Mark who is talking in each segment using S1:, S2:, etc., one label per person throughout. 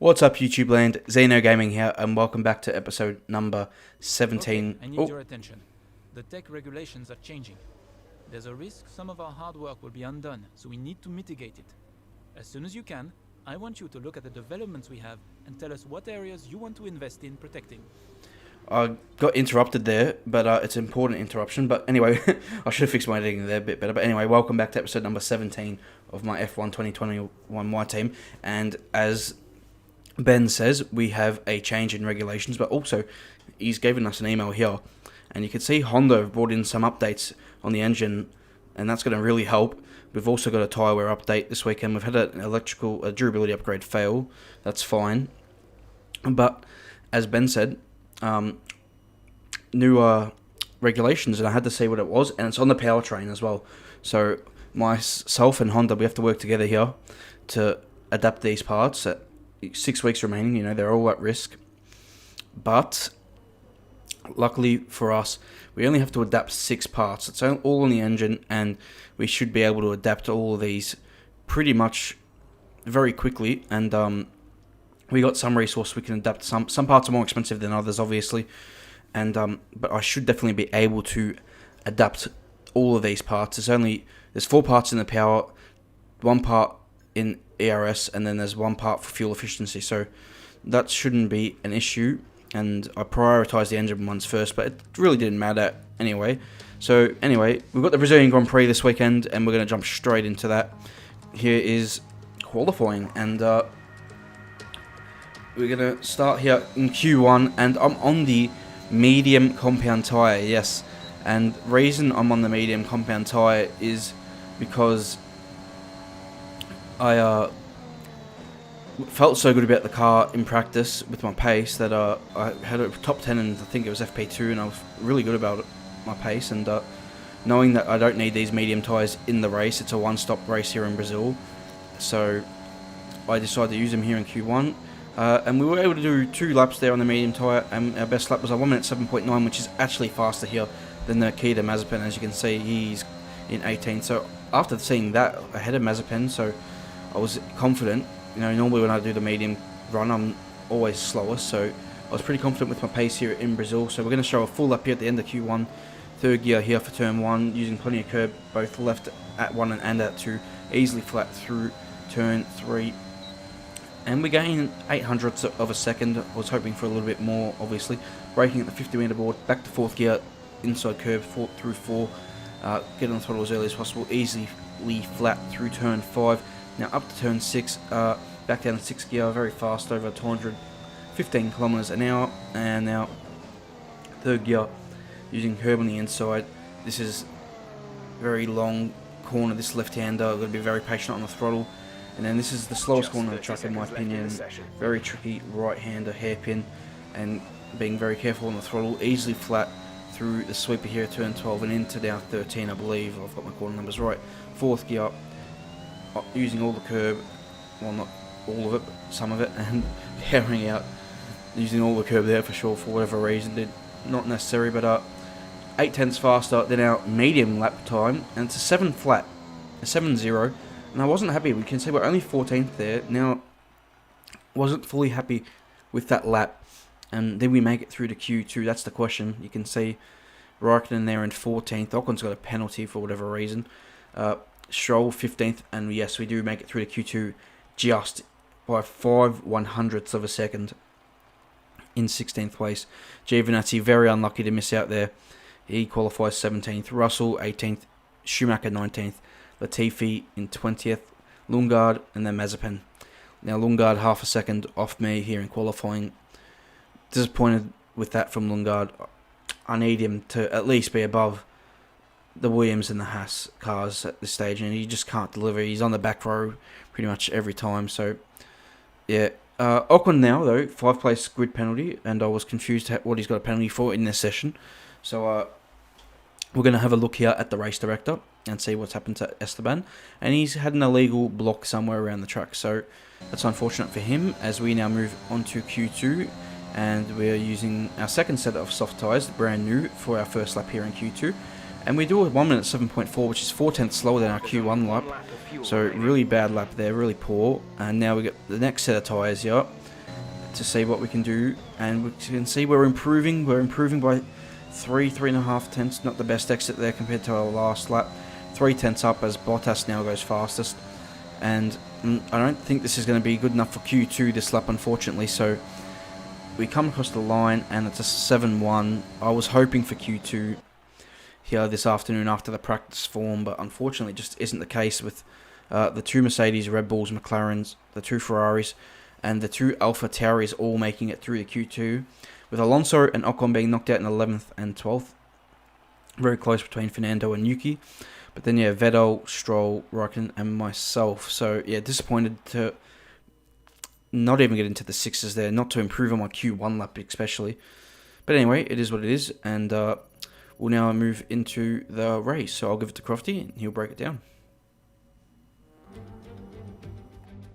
S1: What's up, YouTube land? Xeno Gaming here, and welcome back to episode number 17.
S2: Okay, I need your attention. The tech regulations are changing. There's a risk some of our hard work will be undone, so we need to mitigate it. As soon as you can, I want you to look at the developments we have and tell us what areas you want to invest in protecting.
S1: I got interrupted there, but it's an important interruption. But anyway, I should have fixed my editing there a bit better. But anyway, welcome back to episode number 17 of my F1 2021 My Team. And as Ben says, we have a change in regulations, but also he's given us an email here, and you can see Honda have brought in some updates on the engine, and that's going to really help. We've also got a tyre wear update this weekend. We've had an electrical durability upgrade fail. That's fine, but as Ben said, new regulations, and I had to see what it was, and it's on the powertrain as well. So myself and Honda, we have to work together here to adapt these parts. 6 weeks remaining, you know, they're all at risk. But luckily for us, we only have to adapt 6 parts. It's all on the engine, and we should be able to adapt all of these pretty much very quickly. And we got some resource we can adapt. Some parts are more expensive than others, obviously. And but I should definitely be able to adapt all of these parts. There's 4 parts in the power, 1 part in ERS, and then there's 1 part for fuel efficiency, so that shouldn't be an issue. And I prioritised the engine ones first, but it really didn't matter anyway. So anyway, we've got the Brazilian Grand Prix this weekend, and we're going to jump straight into that. Here is qualifying, and we're going to start here in Q1, and I'm on the medium compound tyre, yes. And the reason I'm on the medium compound tyre is because I felt so good about the car in practice with my pace that I had a top 10 and I think it was FP2, and I was really good about my pace. And knowing that I don't need these medium tyres in the race, it's a one-stop race here in Brazil, so I decided to use them here in Q1. And we were able to do 2 laps there on the medium tyre, and our best lap was a 1:07.9, which is actually faster here than the key to Mazepin. As you can see, he's in 18. So after seeing that ahead of Mazepin, so I was confident. You know, normally when I do the medium run, I'm always slower, so I was pretty confident with my pace here in Brazil. So we're going to show a full lap here at the end of Q1. 3rd gear here for turn 1, using plenty of curb, both left at 1 and at 2, easily flat through turn 3. And we gained 800ths of a second. I was hoping for a little bit more, obviously. Braking at the 50 metre board, back to 4th gear, inside curb, through 4. Get on the throttle as early as possible, easily flat through turn 5. Now up to turn 6, back down to 6th gear, very fast, over 215 kilometers an hour. And now 3rd gear, using curb on the inside. This is very long corner, this left-hander. I've got to be very patient on the throttle. And then this is the slowest corner of the track in my opinion. Very tricky right-hander hairpin, and being very careful on the throttle. Easily flat through the sweeper here at turn 12 and into down 13, I believe. I've got my corner numbers right. 4th gear, using all the curb, well, not all of it, but some of it, and powering out, using all the curb there for sure for whatever reason. Not necessary, but 8 tenths faster than our medium lap time, and it's a 7 flat, a 7-0. And I wasn't happy. We can see we're only 14th there. Now, wasn't fully happy with that lap. And then we make it through to Q2. That's the question. You can see Raikkonen there in 14th. Ocon's got a penalty for whatever reason. Stroll 15th. And yes, we do make it through to Q2 just by 5/100ths of a second in 16th place. Giovinazzi very unlucky to miss out there. He qualifies 17th. Russell 18th. Schumacher 19th. Latifi in 20th, Lundgaard, and then Mazepin. Now Lundgaard half a second off me here in qualifying. Disappointed with that from Lundgaard. I need him to at least be above the Williams and the Haas cars at this stage, and he just can't deliver. He's on the back row pretty much every time. So yeah, Ocon now though, 5th place grid penalty, and I was confused at what he's got a penalty for in this session. So we're going to have a look here at the race director and see what's happened to Esteban. And he's had an illegal block somewhere around the track, so that's unfortunate for him. As we now move on to Q2, and we're using our second set of soft tyres, brand new, for our first lap here in Q2. And we do a 1:07.4, which is 4 tenths slower than our Q1 lap. So really bad lap there, really poor. And now we got the next set of tyres here. to see what we can do, and we can see we're improving. We're improving by 3.5 tenths. Not the best exit there compared to our last lap. 3 tenths up as Bottas now goes fastest, and I don't think this is going to be good enough for Q2 this lap, unfortunately. So we come across the line and it's a 7-1. I was hoping for Q2 here this afternoon after the practice form, but unfortunately it just isn't the case with the 2 Mercedes, Red Bulls, McLarens, the 2 Ferraris, and the 2 Alpha Tauris all making it through the Q2, with Alonso and Ocon being knocked out in 11th and 12th. Very close between Fernando and Yuki. But then, yeah, Vettel, Stroll, Raikkonen, and myself. So, yeah, disappointed to not even get into the 6s there, not to improve on my Q1 lap especially. But anyway, it is what it is, and we'll now move into the race. So I'll give it to Crofty, and he'll break it down.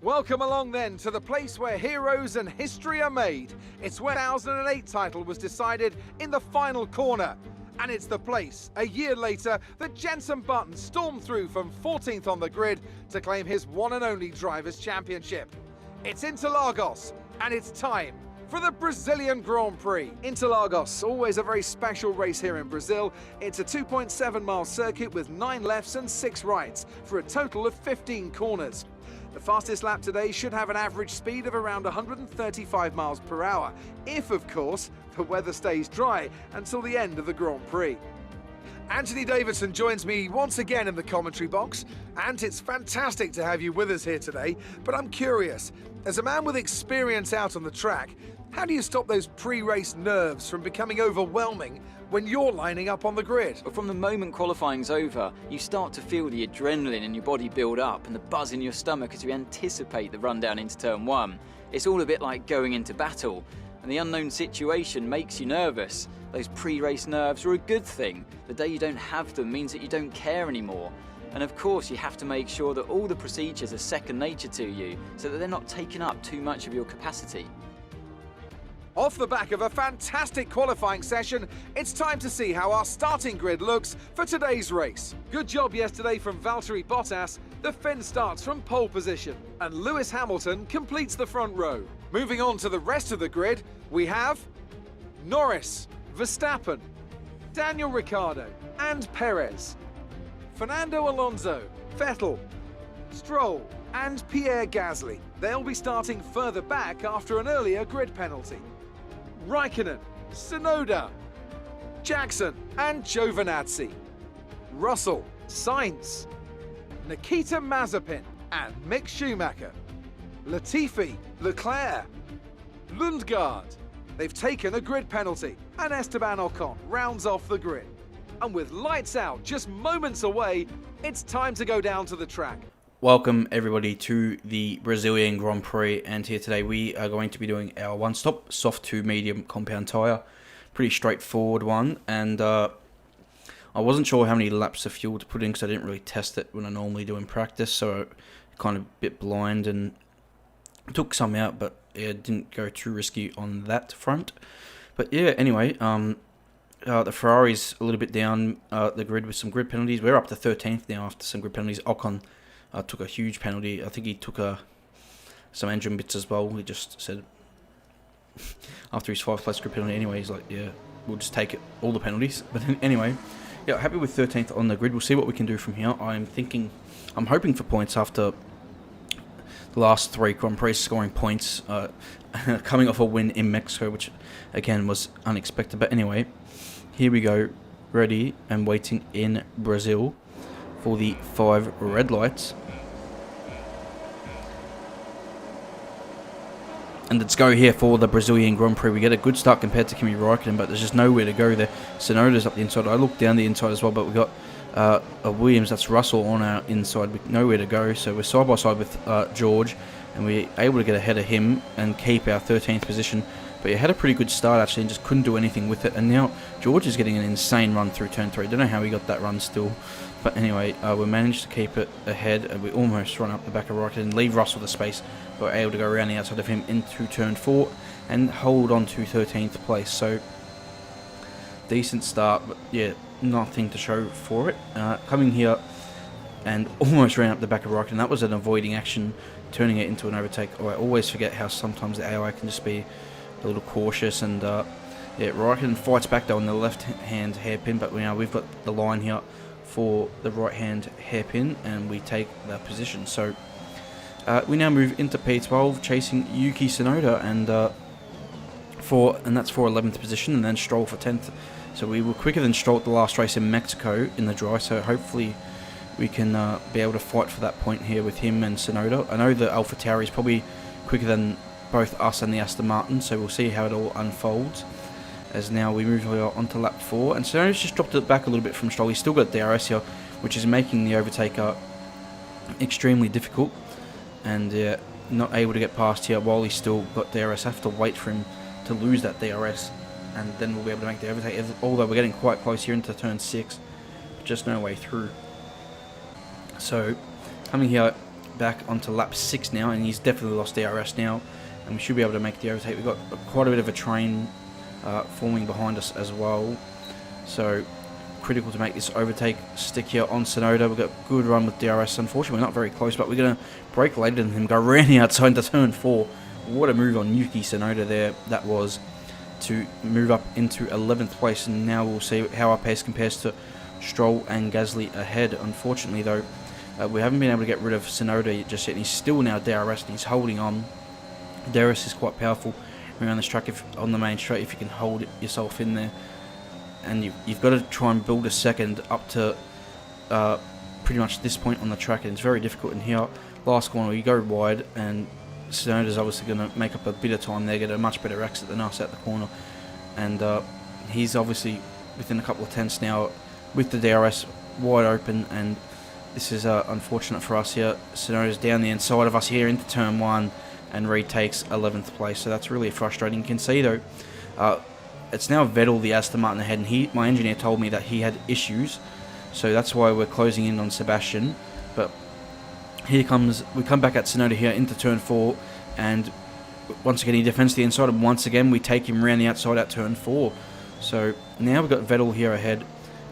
S3: Welcome along then to the place where heroes and history are made. It's where the 2008 title was decided in the final corner. And it's the place, a year later, that Jenson Button stormed through from 14th on the grid to claim his one and only Drivers' Championship. It's Interlagos, and it's time for the Brazilian Grand Prix. Interlagos, always a very special race here in Brazil. It's a 2.7-mile circuit with 9 lefts and 6 rights for a total of 15 corners. The fastest lap today should have an average speed of around 135 miles per hour, if, of course, the weather stays dry until the end of the Grand Prix. Anthony Davidson joins me once again in the commentary box, and it's fantastic to have you with us here today, but I'm curious, as a man with experience out on the track, how do you stop those pre-race nerves from becoming overwhelming when you're lining up on the grid?
S4: Well, from the moment qualifying's over, you start to feel the adrenaline in your body build up and the buzz in your stomach as you anticipate the run down into turn 1. It's all a bit like going into battle, and the unknown situation makes you nervous. Those pre-race nerves are a good thing. The day you don't have them means that you don't care anymore. And of course, you have to make sure that all the procedures are second nature to you, so that they're not taking up too much of your capacity.
S3: Off the back of a fantastic qualifying session, it's time to see how our starting grid looks for today's race. Good job yesterday from Valtteri Bottas. The Finn starts from pole position, and Lewis Hamilton completes the front row. Moving on to the rest of the grid, we have Norris, Verstappen, Daniel Ricciardo, and Perez, Fernando Alonso, Vettel, Stroll, and Pierre Gasly. They'll be starting further back after an earlier grid penalty. Raikkonen, Tsunoda, Jackson, and Giovinazzi, Russell, Sainz, Nikita Mazepin, and Mick Schumacher, Latifi, Leclerc, Lundgaard. They've taken a grid penalty, and Esteban Ocon rounds off the grid. And with lights out just moments away, it's time to go down to the track.
S1: Welcome everybody to the Brazilian Grand Prix, and here today we are going to be doing our one-stop soft to medium compound tyre. Pretty straightforward one, and I wasn't sure how many laps of fuel to put in because I didn't really test it when I normally do in practice, so kind of a bit blind and took some out, but yeah, didn't go too risky on that front. But yeah, anyway, the Ferrari's a little bit down the grid with some grid penalties. We're up to 13th now after some grid penalties. Ocon took a huge penalty. I think he took some engine bits as well. He just said, after his 5+ grid penalty anyway, he's like, yeah, we'll just take it, all the penalties. But anyway, yeah, happy with 13th on the grid. We'll see what we can do from here. I'm hoping for points after the last 3 Grand Prix, scoring points, coming off a win in Mexico, which again was unexpected. But anyway, here we go, ready and waiting in Brazil for the 5 red lights. And let's go here for the Brazilian Grand Prix. We get a good start compared to Kimi Raikkonen, but there's just nowhere to go there. Tsunoda's up the inside. I looked down the inside as well, but we got a Williams, that's Russell, on our inside with nowhere to go. So we're side by side with George, and we're able to get ahead of him and keep our 13th position. But he had a pretty good start actually and just couldn't do anything with it. And now George is getting an insane run through turn 3. Don't know how he got that run still. But anyway, we managed to keep it ahead, and we almost run up the back of Raikkonen and leave Russell the space. But we're able to go around the outside of him into turn 4 and hold on to 13th place. So decent start, but yeah, nothing to show for it. Coming here and almost ran up the back of Raikkonen. That was an avoiding action turning it into an overtake. I always forget how sometimes the AI can just be a little cautious, and yeah, Raikkonen fights back though on the left hand hairpin, but we've got the line here for the right hand hairpin, and we take that position. So we now move into P12, chasing Yuki Tsunoda, and that's for 11th position, and then Stroll for 10th. So we were quicker than Stroll at the last race in Mexico in the dry, so hopefully we can be able to fight for that point here with him and Tsunoda. I know the AlphaTauri is probably quicker than both us and the Aston Martin, so we'll see how it all unfolds. As now we move on to lap 4, and Tsunoda's just dropped it back a little bit from Stroll. He's still got DRS here, which is making the overtaker extremely difficult, and not able to get past here while he's still got DRS. I have to wait for him to lose that DRS, and then we'll be able to make the overtake, although we're getting quite close here into turn 6, just no way through. So coming here back onto lap 6 now, and he's definitely lost DRS now, and we should be able to make the overtake. We've got quite a bit of a train forming behind us as well, so critical to make this overtake stick here on Tsunoda. We've got a good run with DRS. Unfortunately, we're not very close, but we're going to brake later than him, go around the outside into turn 4. What a move on Yuki Tsunoda there that was, to move up into 11th place, and now we'll see how our pace compares to Stroll and Gasly ahead. Unfortunately though, we haven't been able to get rid of Tsunoda just yet, and he's still now DRS, and he's holding on. DRS is quite powerful around this track, on the main straight, if you can hold yourself in there, and you've got to try and build a second up to pretty much this point on the track, and it's very difficult. In here, last corner, you go wide, and Tsunoda's obviously going to make up a bit of time there, get a much better exit than us at the corner, and he's obviously within a couple of tenths now with the DRS wide open, and this is unfortunate for us here. Tsunoda's down the inside of us here into turn 1 and retakes 11th place, so that's really frustrating. You can see though, it's now Vettel, the Aston Martin ahead, and my engineer told me that he had issues, so that's why we're closing in on Sebastian. But we come back at Tsunoda here into turn 4, and once again he defends the inside, and once again we take him around the outside at turn 4. So now we've got Vettel here ahead,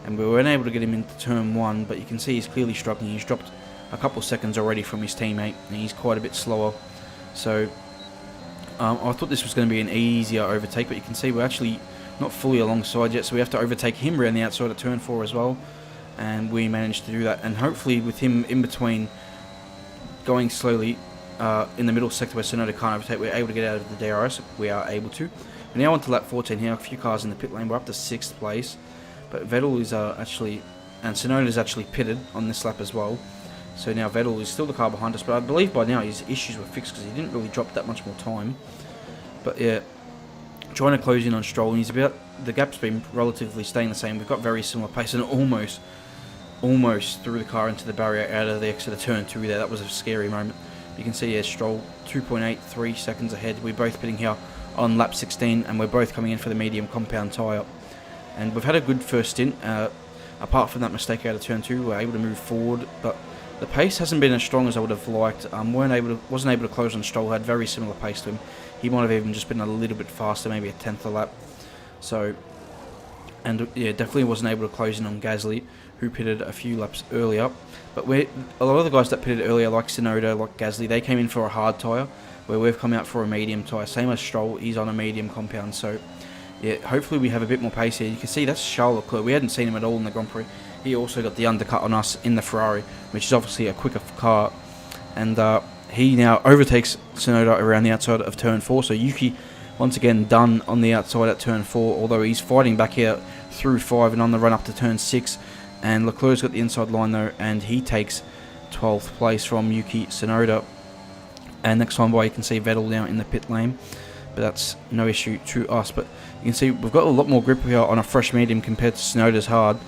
S1: and we weren't able to get him into turn 1, but you can see he's clearly struggling. He's dropped a couple of seconds already from his teammate, and he's quite a bit slower. So I thought this was going to be an easier overtake, but you can see we're actually not fully alongside yet, so we have to overtake him around the outside at turn 4 as well, and we managed to do that. And hopefully with him in between, going slowly in the middle sector where Tsunoda can't overtake, we're able to get out of the DRS. We are able to. We're now on to lap 14 here, a few cars in the pit lane. We're up to 6th place, but Vettel is and Tsunoda is actually pitted on this lap as well. So now Vettel is still the car behind us, but I believe by now his issues were fixed because he didn't really drop that much more time. But yeah, trying to close in on Stroll, and the gap's been relatively staying the same. We've got very similar pace, and almost threw the car into the barrier out of the exit of turn 2 there. That was a scary moment. You can see, yeah, Stroll 2.83 seconds ahead. We're both pitting here on lap 16, and we're both coming in for the medium compound tyre. And we've had a good first stint. Apart from that mistake out of turn 2, we're able to move forward, but the pace hasn't been as strong as I would have liked. Wasn't able to close on Stroll. Had very similar pace to him. He might have even just been a little bit faster, maybe a tenth a lap. So, and yeah, definitely wasn't able to close in on Gasly, who pitted a few laps earlier. But a lot of the guys that pitted earlier, like Tsunoda, like Gasly, they came in for a hard tyre, where we've come out for a medium tyre. Same as Stroll, he's on a medium compound. So, yeah, hopefully we have a bit more pace here. You can see that's Charles Leclerc. We hadn't seen him at all in the Grand Prix. He also got the undercut on us in the Ferrari, which is obviously a quicker car. And he now overtakes Tsunoda around the outside of turn 4. So Yuki, once again, done on the outside at turn 4, although he's fighting back here through 5 and on the run up to turn 6. And Leclerc's got the inside line though, and he takes 12th place from Yuki Tsunoda. And next time by, you can see Vettel now in the pit lane, but that's no issue to us. But you can see we've got a lot more grip here on a fresh medium compared to Tsunoda's hard,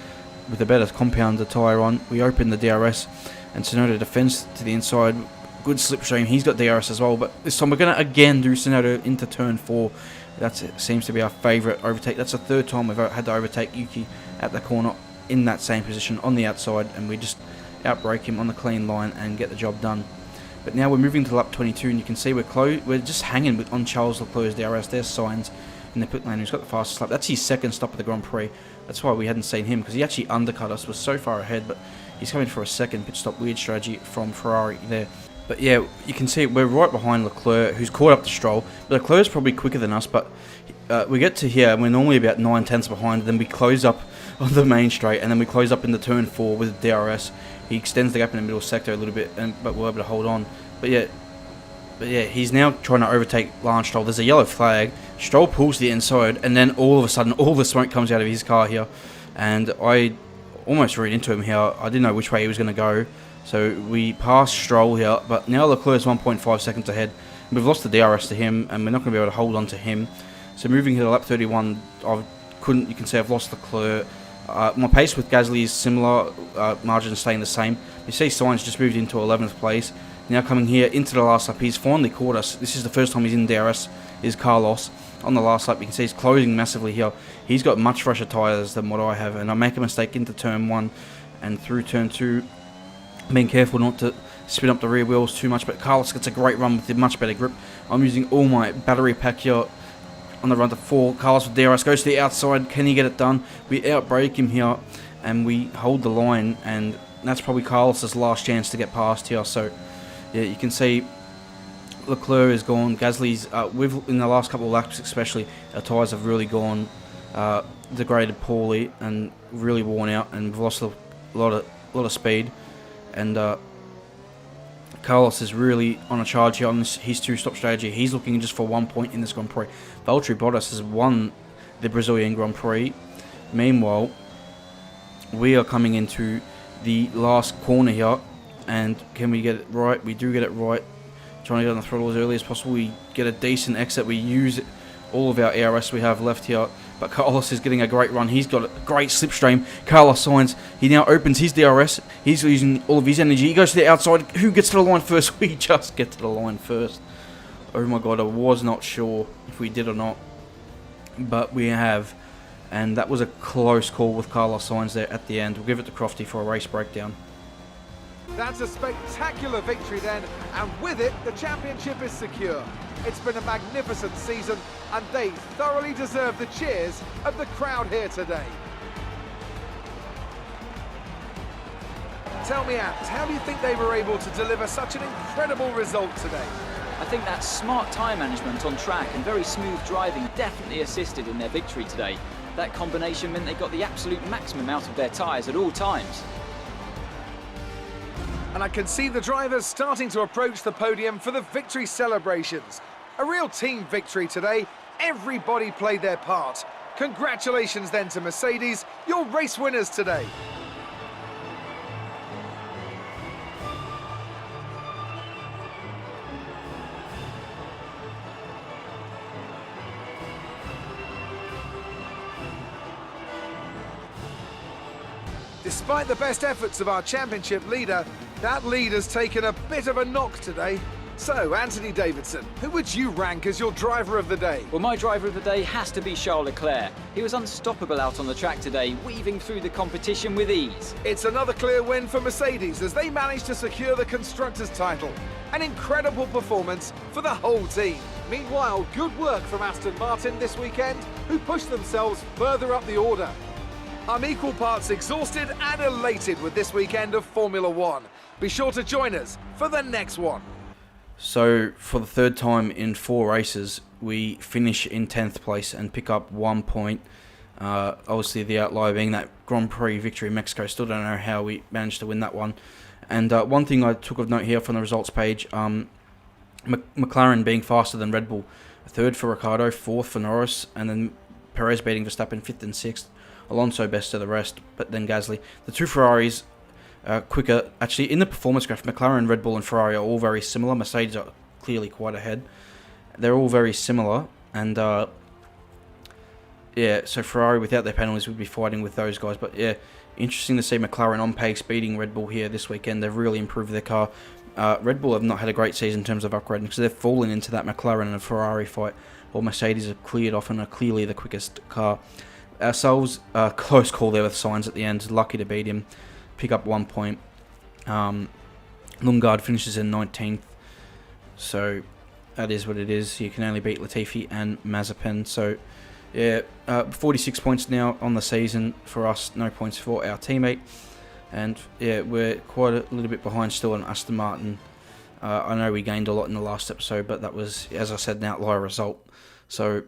S1: with a better compounder tyre on. We open the DRS, and Tsunoda defends to the inside. Good slipstream. He's got DRS as well, but this time we're going to again do Tsunoda into turn 4. That seems to be our favourite overtake. That's the third time we've had to overtake Yuki at the corner in that same position on the outside, and we just outbrake him on the clean line and get the job done. But now we're moving to lap 22, and you can see we're just hanging on Charles Leclerc's DRS. There's signs in the pit lane. He's got the fastest lap. That's his second stop of the Grand Prix. That's why we hadn't seen him, because he actually undercut us, was so far ahead, but he's coming for a second pit stop. Weird strategy from Ferrari there. But yeah, you can see we're right behind Leclerc, who's caught up to Stroll. Leclerc's probably quicker than us, but we get to here, and we're normally about 9/10 behind. Then we close up on the main straight, and then we close up into turn 4 with DRS. He extends the gap in the middle sector a little bit, but we're able to hold on. But yeah, he's now trying to overtake Lance Stroll. There's a yellow flag. Stroll pulls the inside, and then all of a sudden, all the smoke comes out of his car here. And I almost ran into him here. I didn't know which way he was going to go. So we passed Stroll here, but now Leclerc's 1.5 seconds ahead. We've lost the DRS to him, and we're not going to be able to hold on to him. So moving here to lap 31, you can see I've lost Leclerc. My pace with Gasly is similar, margins staying the same. You see Sainz just moved into 11th place. Now coming here into the last lap, he's finally caught us. This is the first time he's in DRS, is Carlos. On the last lap, you can see he's closing massively here. He's got much fresher tyres than what I have, and I make a mistake into turn 1 and through turn 2. Being careful not to spin up the rear wheels too much, but Carlos gets a great run with a much better grip. I'm using all my battery pack here on the run to 4. Carlos with DRS goes to the outside. Can he get it done? We outbrake him here, and we hold the line, and that's probably Carlos's last chance to get past here. So yeah, you can see Leclerc is gone. Gasly's in the last couple of laps especially, our tyres have really gone degraded poorly and really worn out, and we've lost a lot of speed. And Carlos is really on a charge here on his 2-stop strategy. He's looking just for 1 point in this Grand Prix. Valtteri Bottas has won the Brazilian Grand Prix. Meanwhile, we are coming into the last corner here, and can we get it right? We do get it right. Trying to get on the throttle as early as possible. We get a decent exit. We use all of our ARS we have left here, but Carlos is getting a great run. He's got a great slipstream. Carlos Sainz, he now opens his DRS. He's using all of his energy. He goes to the outside. Who gets to the line first? We just get to the line first. Oh my god, I was not sure if we did or not, but we have. And that was a close call with Carlos Sainz there at the end. We'll give it to Crofty for a race breakdown.
S3: That's a spectacular victory then, and with it, the championship is secure. It's been a magnificent season, and they thoroughly deserve the cheers of the crowd here today. Tell me, Ant, how do you think they were able to deliver such an incredible result today?
S4: I think that smart tyre management on track and very smooth driving definitely assisted in their victory today. That combination meant they got the absolute maximum out of their tyres at all times.
S3: And I can see the drivers starting to approach the podium for the victory celebrations. A real team victory today. Everybody played their part. Congratulations then to Mercedes, your race winners today. Despite the best efforts of our championship leader, that lead has taken a bit of a knock today. So, Anthony Davidson, who would you rank as your driver of the day?
S4: Well, my driver of the day has to be Charles Leclerc. He was unstoppable out on the track today, weaving through the competition with ease.
S3: It's another clear win for Mercedes as they managed to secure the Constructors' title. An incredible performance for the whole team. Meanwhile, good work from Aston Martin this weekend, who pushed themselves further up the order. I'm equal parts exhausted and elated with this weekend of Formula One. Be sure to join us for the next one.
S1: So, for the third time in 4 races, we finish in 10th place and pick up 1 point. Obviously, the outlier being that Grand Prix victory in Mexico. Still don't know how we managed to win that one. And one thing I took of note here from the results page, McLaren being faster than Red Bull. 3rd for Ricciardo, 4th for Norris, and then Perez beating Verstappen 5th and 6th. Alonso best of the rest, but then Gasly. The 2 Ferraris quicker. Actually, in the performance graph, McLaren, Red Bull and Ferrari are all very similar. Mercedes are clearly quite ahead. They're all very similar, and yeah, so Ferrari without their penalties would be fighting with those guys. But yeah, interesting to see McLaren on pace beating Red Bull here this weekend. They've really improved their car. Red Bull have not had a great season in terms of upgrading because they've fallen into that McLaren and Ferrari fight, while Mercedes have cleared off and are clearly the quickest car. Ourselves, close call there with Sainz at the end. Lucky to beat him, pick up 1 point. Lundgaard finishes in 19th, so that is what it is. You can only beat Latifi and Mazepin. So yeah, 46 points now on the season for us. No points for our teammate, and yeah, we're quite a little bit behind still on Aston Martin. I know we gained a lot in the last episode, but that was, as I said, an outlier result. So,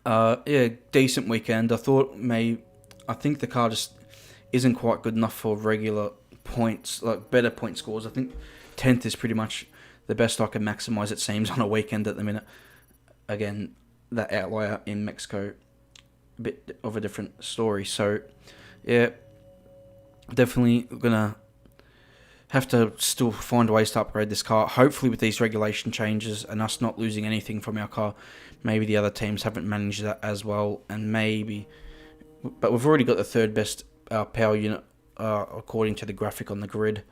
S1: yeah, decent weekend. I think the car just isn't quite good enough for regular points, like better point scores. I think 10th is pretty much the best I can maximise, it seems, on a weekend at the minute. Again, that outlier in Mexico, a bit of a different story. So, yeah, definitely gonna have to still find ways to upgrade this car. Hopefully with these regulation changes and us not losing anything from our car, maybe the other teams haven't managed that as well, and but we've already got the third best power unit according to the graphic on the grid,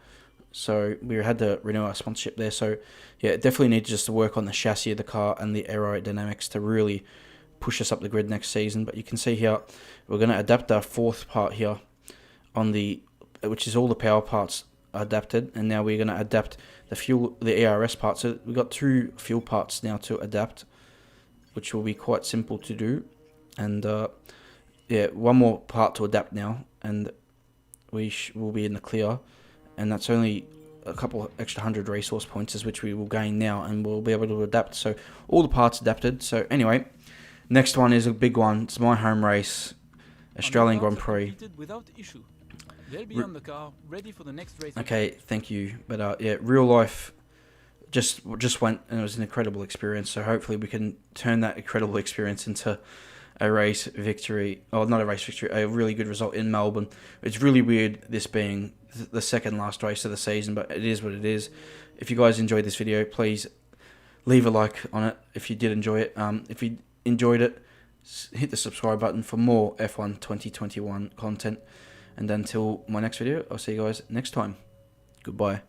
S1: so we had to renew our sponsorship there. So yeah, definitely need just to work on the chassis of the car and the aerodynamics to really push us up the grid next season. But you can see here, we're going to adapt our fourth part here which is all the power parts adapted, and now we're going to adapt the ERS part. So we've got 2 fuel parts now to adapt, which will be quite simple to do. And yeah, 1 more part to adapt now, and we will be in the clear. And that's only a couple extra 100 resource points, which we will gain now, and we'll be able to adapt. So all the parts adapted. So anyway, next one is a big one. It's my home race, Australian Grand Prix.
S2: Without issue. They'll be on the car, ready for the next race.
S1: Okay, thank you. But yeah, real life just went, and it was an incredible experience. So hopefully we can turn that incredible experience into a race victory, or not a race victory, a really good result in Melbourne. It's really weird this being the second last race of the season, but it is what it is. If you guys enjoyed this video, please leave a like on it if you did enjoy it. If you enjoyed it, hit the subscribe button for more F1 2021 content. And until my next video, I'll see you guys next time. Goodbye.